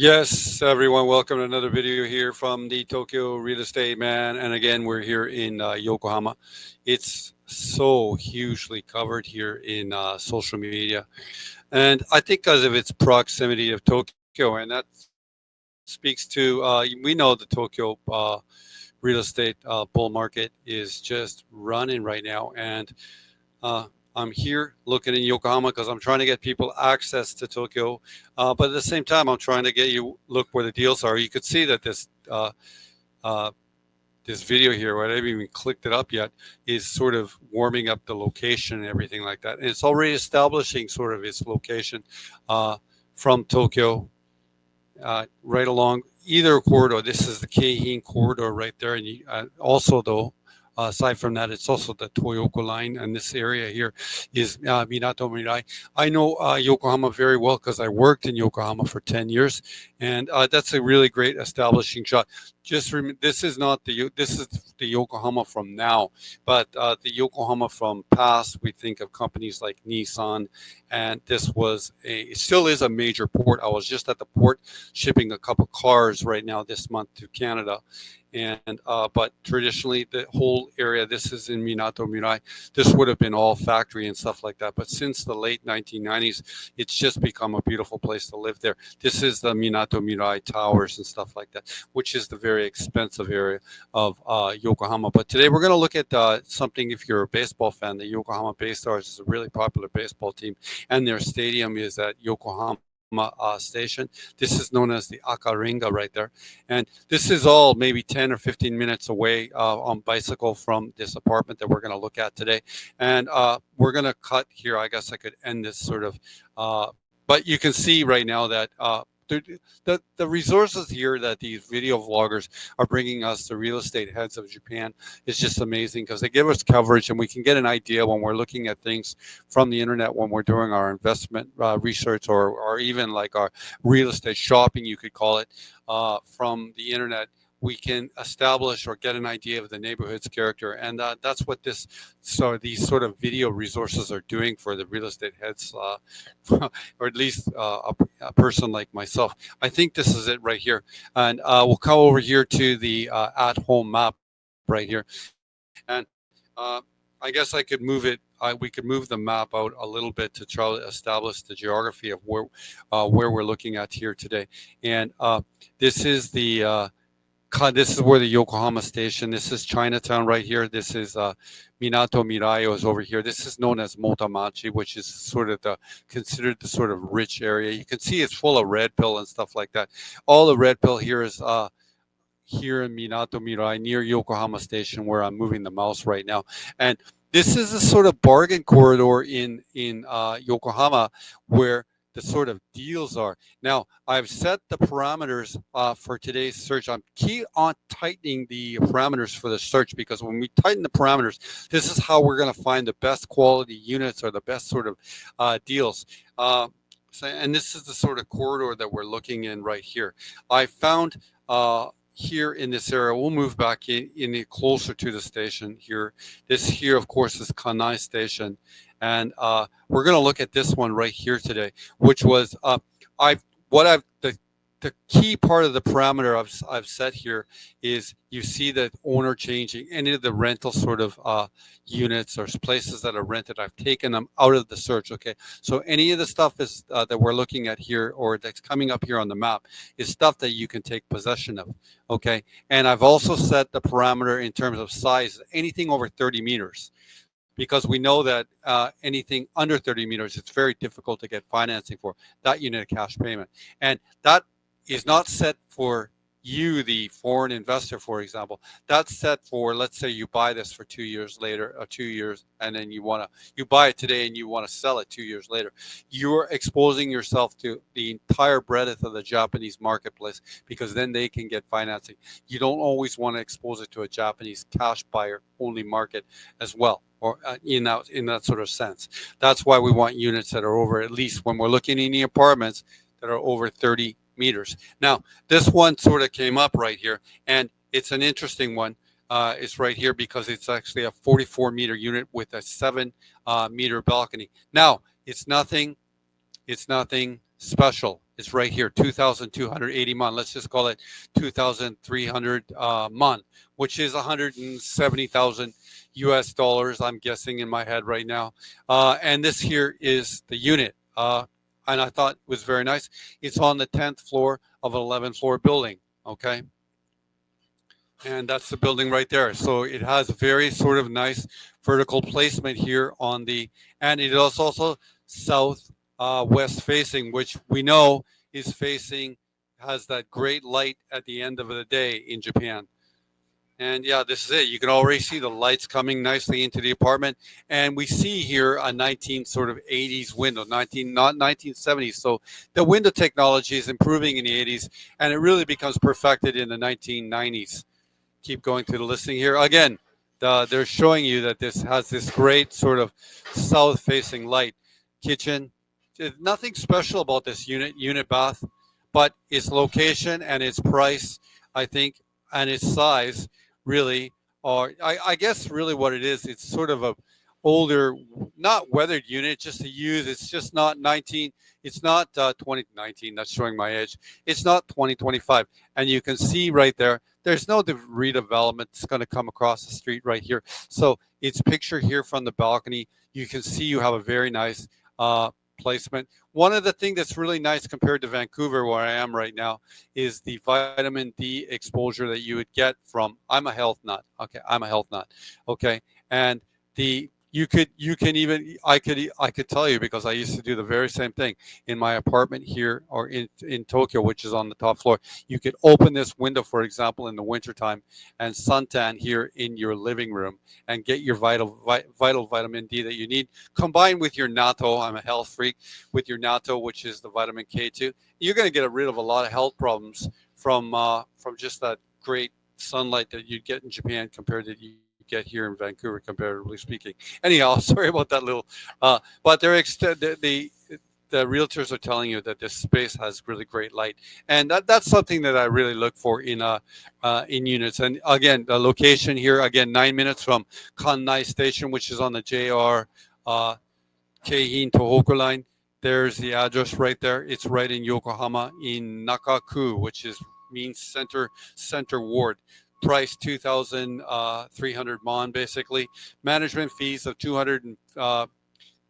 Yes, everyone, welcome to another video here from the Tokyo Real Estate Man. And again, we're here in Yokohama. It's so hugely covered here in social media. And I think because of its proximity of Tokyo, and that speaks to, we know the Tokyo real estate bull market is just running right now. And I'm here looking in Yokohama because I'm trying to get people access to Tokyo, but at the same time, I'm trying to get you look where the deals are. You could see that uh, this video here, where I haven't even clicked it up yet, is sort of warming up the location and everything like that. And it's already establishing sort of its location uh, from Tokyo right along either corridor. This is the Keihin corridor right there, and also though. Aside from that, it's also the Toyoko line, and this area here is Minato Mirai. I know Yokohama very well because I worked in Yokohama for 10 years, and that's a really great establishing shot. This is not this is the Yokohama from now, but the Yokohama from past. We think of companies like Nissan, and it still is a major port. I was just at the port shipping a couple cars right now this month to Canada. And but traditionally the whole area, this is in Minato Mirai, this would have been all factory and stuff like that, but since the late 1990s it's just become a beautiful place to live there. This is the Minato Mirai towers and stuff like that, which is the very expensive area of Yokohama. But today we're going to look at something. If you're a baseball fan, the Yokohama Bay Stars is a really popular baseball team, and their stadium is at Yokohama Station. This is known as the Akaringa right there. And this is all maybe 10 or 15 minutes away on bicycle from this apartment that we're going to look at today. And we're going to cut here. I guess I could end this sort of, but you can see right now that the resources here that these video vloggers are bringing us, the real estate heads of Japan, is just amazing because they give us coverage and we can get an idea when we're looking at things from the internet, when we're doing our investment research, or even like our real estate shopping, you could call it, from the internet. We can establish or get an idea of the neighborhood's character, and that's what these sort of video resources are doing for the real estate heads, or at least a person like myself. I think this is it right here, and we'll come over here to the at-home map right here, and I guess I could move it. We could move the map out a little bit to try to establish the geography of where we're looking at here today, and this is the this is where the Yokohama station. This is Chinatown right here. This is Minato Mirai is over here. This is known as Motamachi, which is sort of considered the sort of rich area. You can see it's full of red pill and stuff like that. All the red pill here is here in Minato Mirai near Yokohama Station, where I'm moving the mouse right now. And this is a sort of bargain corridor in Yokohama where the sort of deals are. Now, I've set the parameters for today's search. I'm key on tightening the parameters for the search, because when we tighten the parameters, this is how we're going to find the best quality units or the best sort of deals. And this is the sort of corridor that we're looking in right here. I found here in this area, we'll move back in closer to the station here. This here, of course, is Kanai Station. And we're going to look at this one right here today, which was the key part of the parameter I've set here is, you see that owner changing. Any of the rental sort of units or places that are rented, I've taken them out of the search. Okay, so any of the stuff is that we're looking at here, or that's coming up here on the map, is stuff that you can take possession of. Okay, and I've also set the parameter in terms of size, anything over 30 meters. Because we know that anything under 30 meters, it's very difficult to get financing for that unit of cash payment. And that is not set for you, the foreign investor, for example. That's set for, let's say you buy this for 2 years later, or 2 years, and then you buy it today and you want to sell it 2 years later. You're exposing yourself to the entire breadth of the Japanese marketplace, because then they can get financing. You don't always want to expose it to a Japanese cash buyer only market as well, or in that sort of sense. That's why we want units that are over, at least when we're looking in the apartments, that are over 30 meters. Now, this one sort of came up right here, and it's an interesting one. It's right here because it's actually a 44-meter unit with a 7-meter balcony. Now, it's nothing special. It's right here, 2,280 mon. Let's just call it 2,300 mon, which is 170,000 US dollars. I'm guessing in my head right now. And this here is the unit. And I thought it was very nice. It's on the 10th floor of an 11th floor building. Okay. And that's the building right there. So it has a very sort of nice vertical placement here on the, and it is also south west facing, which we know is facing, has that great light at the end of the day in Japan. And yeah, this is it. You can already see the lights coming nicely into the apartment, and we see here a 19 sort of 80s window, 19 not 1970s. So the window technology is improving in the 80s, and it really becomes perfected in the 1990s. Keep going through the listing here. Again, they're showing you that this has this great sort of south-facing light kitchen. There's nothing special about this unit bath, but its location and its price, I think, and its size really are. I guess really what it is. It's sort of a older, not weathered unit, just to use. It's just not 19. It's not 2019. That's showing my age. It's not 2025, and you can see right there there's no redevelopment that's going to come across the street right here. So it's picture here from the balcony. You can see you have a very nice placement. One of the things that's really nice compared to Vancouver, where I am right now, is the vitamin D exposure that you would get from. I'm a health nut. Okay, I'm a health nut. Okay, and the you can even I could tell you because I used to do the very same thing in my apartment here or in Tokyo, which is on the top floor. You could open this window, for example, in the wintertime and suntan here in your living room and get your vital vitamin D that you need, combined with your natto. I'm a health freak. With your natto, which is the vitamin K2, you're going to get rid of a lot of health problems from just that great sunlight that you'd get in Japan compared to you get here in Vancouver, comparatively speaking. Anyhow, sorry about that little, but the realtors are telling you that this space has really great light, and that's something that I really look for in units. And again, the location here, again, 9 minutes from Kanai station, which is on the JR uh, Keihin Tohoku line. There's the address right there. It's right in Yokohama in Nakaku, which is means center ward. Price 2,300 mon basically. Management fees of 200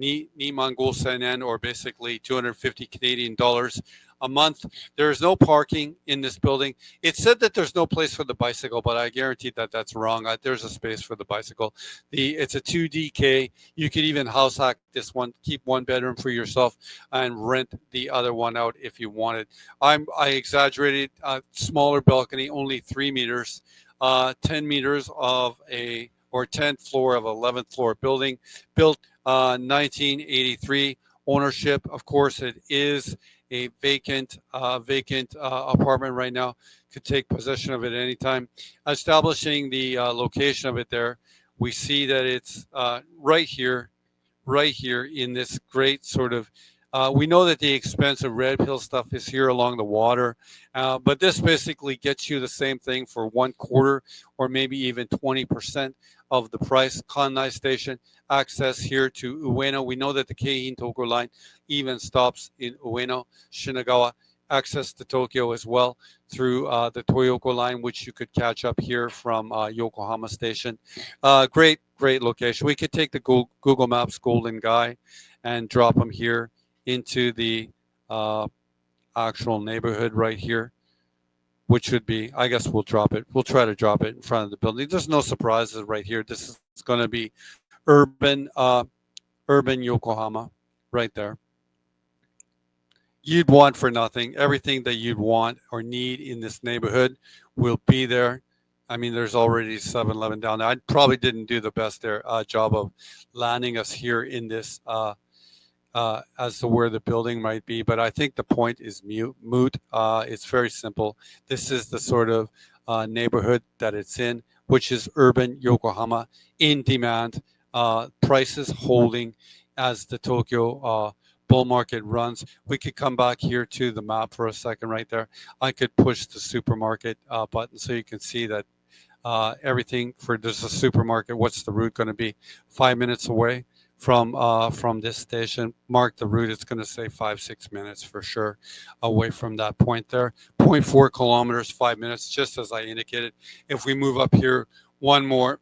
Niman Sen, or basically 250 Canadian dollars a month. There is no parking in this building. It said that there's no place for the bicycle, but I guarantee that that's wrong. There's a space for the bicycle. It's a 2DK. You could even house hack this one, keep one bedroom for yourself, and rent the other one out if you wanted. I exaggerated. Smaller balcony, only 3 meters, 10 meters of a or 10th floor of 11th floor building, built 1983. Ownership, of course, it is a vacant apartment right now. Could take possession of it anytime. Establishing the location of it there, we see that it's right here in this great sort of. We know that the expensive Red Hill stuff is here along the water, but this basically gets you the same thing for 1/4 or maybe even 20% of the price. Kanai Station, access here to Ueno. We know that the Keihin Toko line even stops in Ueno. Shinagawa, access to Tokyo as well through the Toyoko line, which you could catch up here from Yokohama Station. Great location. We could take the Google Maps Golden Guy and drop them here into the uh, actual neighborhood right here, which would be, I guess we'll drop it. We'll try to drop it in front of the building. There's no surprises right here. This is going to be urban Yokohama right there. You'd want for nothing. Everything that you'd want or need in this neighborhood will be there. I mean, there's already 7-Eleven down there. I probably didn't do the best job of landing us here in this as to where the building might be, but I think the point is moot. It's very simple. This is the sort of neighborhood that it's in, which is urban Yokohama, in demand, prices holding as the Tokyo bull market runs. We could come back here to the map for a second right there. I could push the supermarket button so you can see that everything for there's a supermarket. What's the route going to be? 5 minutes away. from this station. Mark the route. It's going to say 5-6 minutes for sure away from that point there. 0.4 kilometers, 5 minutes, just as I indicated. If we move up here one more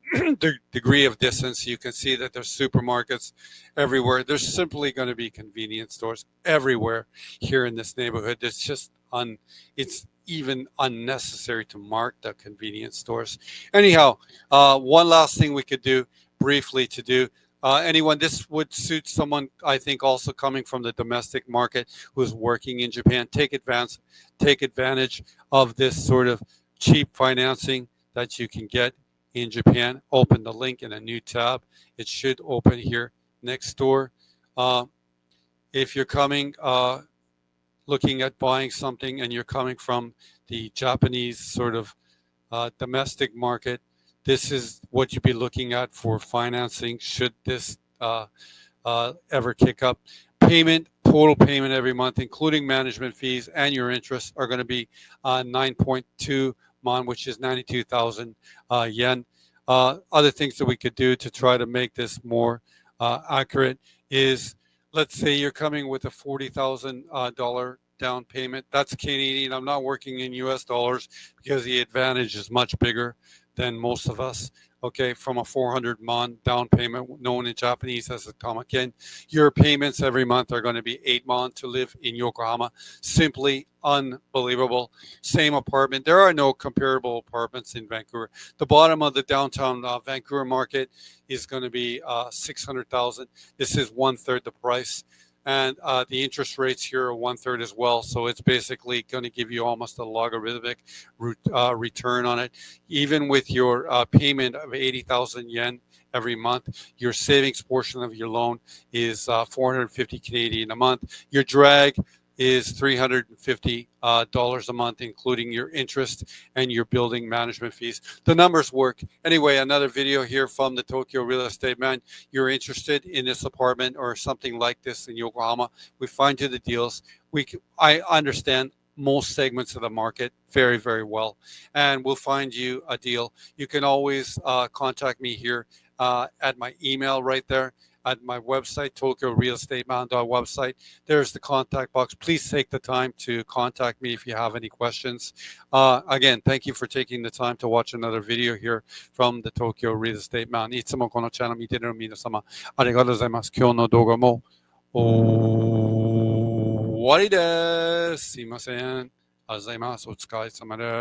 degree of distance, you can see that there's supermarkets everywhere. There's simply going to be convenience stores everywhere here in this neighborhood. It's even unnecessary to mark the convenience stores. Anyhow, one last thing we could do briefly to do. Anyone, this would suit someone, I think, also coming from the domestic market who's working in Japan. Take advantage of this sort of cheap financing that you can get in Japan. Open the link in a new tab. It should open here next door. Uh, if you're coming, looking at buying something and you're coming from the Japanese sort of domestic market, this is what you'd be looking at for financing should this ever kick up. Total payment every month, including management fees and your interest, are going to be 9.2 mon, which is 92,000 yen. Other things that we could do to try to make this more accurate is, let's say you're coming with a $40,000 down payment. That's Canadian. I'm not working in US dollars because the advantage is much bigger than most of us. Okay, from a 400 mon down payment, known in Japanese as a tamaken, your payments every month are going to be 8 mon to live in Yokohama. Simply unbelievable. Same apartment. There are no comparable apartments in Vancouver. The bottom of the downtown Vancouver market is going to be 600,000. This is 1/3 the price. And the interest rates here are 1/3 as well. So it's basically going to give you almost a logarithmic return on it. Even with your payment of 80,000 yen every month, your savings portion of your loan is 450 Canadian a month. Your drag is $350 a month, including your interest and your building management fees. The numbers work. Anyway, another video here from the Tokyo Real Estate Man. You're interested in this apartment or something like this in Yokohama, we find you the deals. I understand most segments of the market very, very well, and we'll find you a deal. You can always contact me here at my email right there at my website, tokyorealestateman.website. There's the contact box. Please take the time to contact me if you have any questions. Again, thank you for taking the time to watch another video here from the Tokyo Real Estate Man. いつもこのチャンネル見てる皆様、ありがとうございます。今日の動画も終わりです。すいません。ありがとうございます。お疲れ様です。